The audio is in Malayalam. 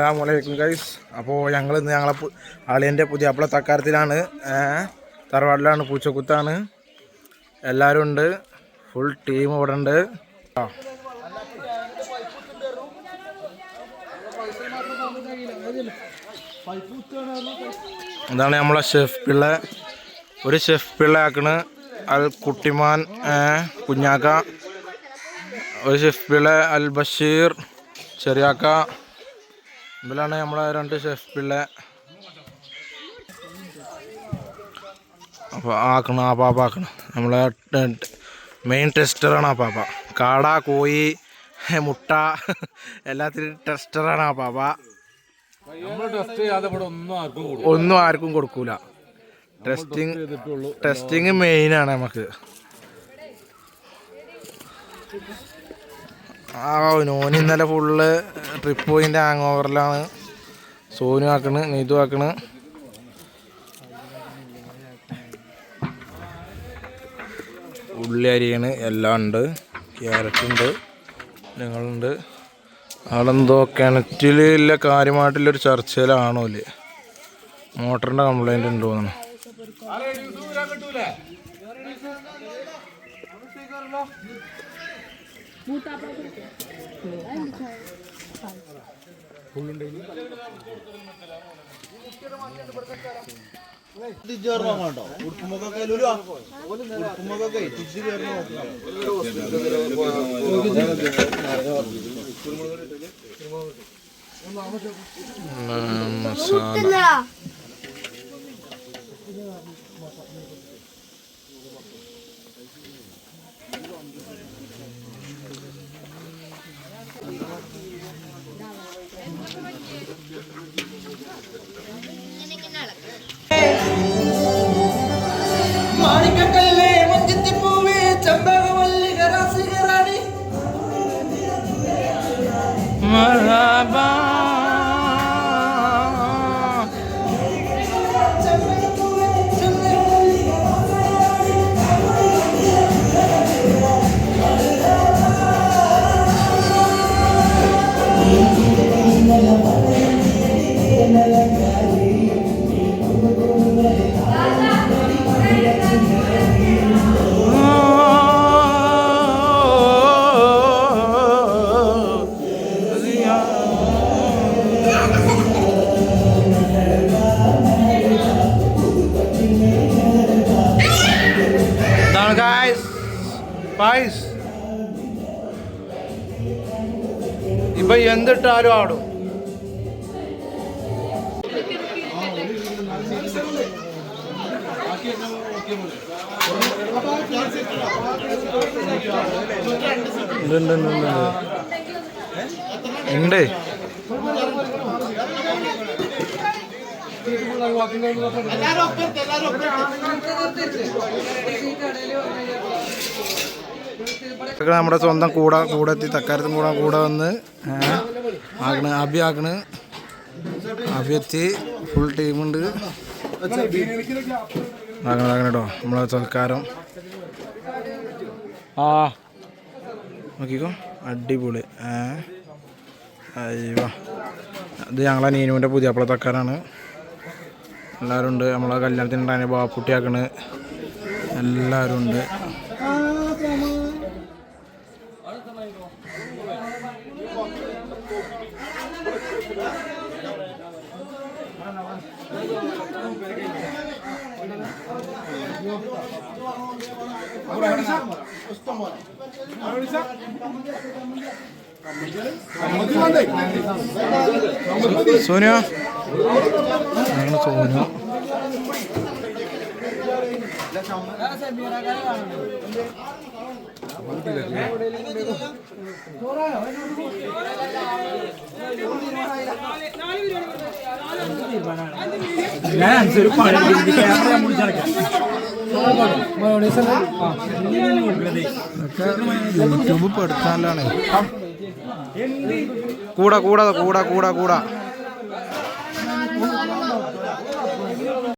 അസ്സലാമു ഗൈസ്. അപ്പോൾ ഞങ്ങൾ ഇന്ന് ഞങ്ങളെ അളിയൻ്റെ പുതിയാപ്പിള തക്കാരത്തിലാണ്, തറവാട്ടിലാണ്, പൂച്ചക്കുത്താണ്. എല്ലാവരും ഉണ്ട്, ഫുൾ ടീം ഇവിടെ ഉണ്ട്. എന്താണ് നമ്മളെ ഷെഫ് പിള്ള, ഒരു ഷെഫ് പിള്ള ആക്കണ്, അൽ കുട്ടിമാൻ കുഞ്ഞാക്ക, ഒരു ഷെഫ് പിള്ള അൽ ബഷീർ ചെറിയാക്ക, ഇതിലാണ് നമ്മളെ രണ്ട് ഷെഫ് പിള്ള. അപ്പോൾ ആക്കണം, ആ പാപ്പ ആക്കണം, നമ്മളെ മെയിൻ ടെസ്റ്ററാണ് ആ പാപ്പ. കാട, കോഴി, മുട്ട എല്ലാത്തിനും ടെസ്റ്ററാണ് ആ പാപ്പ. ഒന്നും ആർക്കും കൊടുക്കൂല. ടെസ്റ്റിങ് മെയിനാണ് നമുക്ക്. നോന് ഇന്നലെ ഫുള്ള് ട്രിപ്പ് പോയിൻ്റെ ഹാങ് ഓവറിലാണ്. സോനു ആക്കണ്, നീതു ആക്കണ്. ഉള്ളി അരിയാണ്, എല്ലാം ഉണ്ട്, ക്യാരറ്റ് ഉണ്ട്, ഞങ്ങളുണ്ട്. അവിടെന്തോ കിണറ്റിലുള്ള കാര്യമായിട്ടുള്ളൊരു ചർച്ചയിലാണോ ഇല്ലേ, മോട്ടറിൻ്റെ കംപ്ലൈൻറ്റ് ഉണ്ടോ എന്നാണ്. മസാല മാണിക്കക്കല്ലേ മഞ്ചത്തിപ്പൂവേ ചമ്പകവല്ലി കരാസികറാണി മർഹബാ പായസ്. ഇപ്പൊ എന്തിട്ടാലും ആടും. ഉണ്ട് നമ്മുടെ സ്വന്തം കൂടെ എത്തി, തക്കാരത്തും കൂടെ വന്ന് ആക്കണ്, അബി ആക്കണ്, അബി എത്തി, ഫുൾ ടീമുണ്ട്. ആക്കണ കേട്ടോ നമ്മളെ സൽക്കാരം. നോക്കിക്കോ, അടിപൊളി. അയ്യോ, ഇത് ഞങ്ങളെ നീനുവിൻ്റെ പുതിയാപ്പിള തക്കാരാണ്. എല്ലാവരും ഉണ്ട്. നമ്മളെ കല്യാണത്തിനുണ്ടായ ബാപ്പുട്ടി ആക്കണ്, എല്ലാവരും ഉണ്ട്. സോനു, ഞങ്ങൾ സോനു. യൂട്യൂബ് പെടുത്താനാണ്. കൂടാ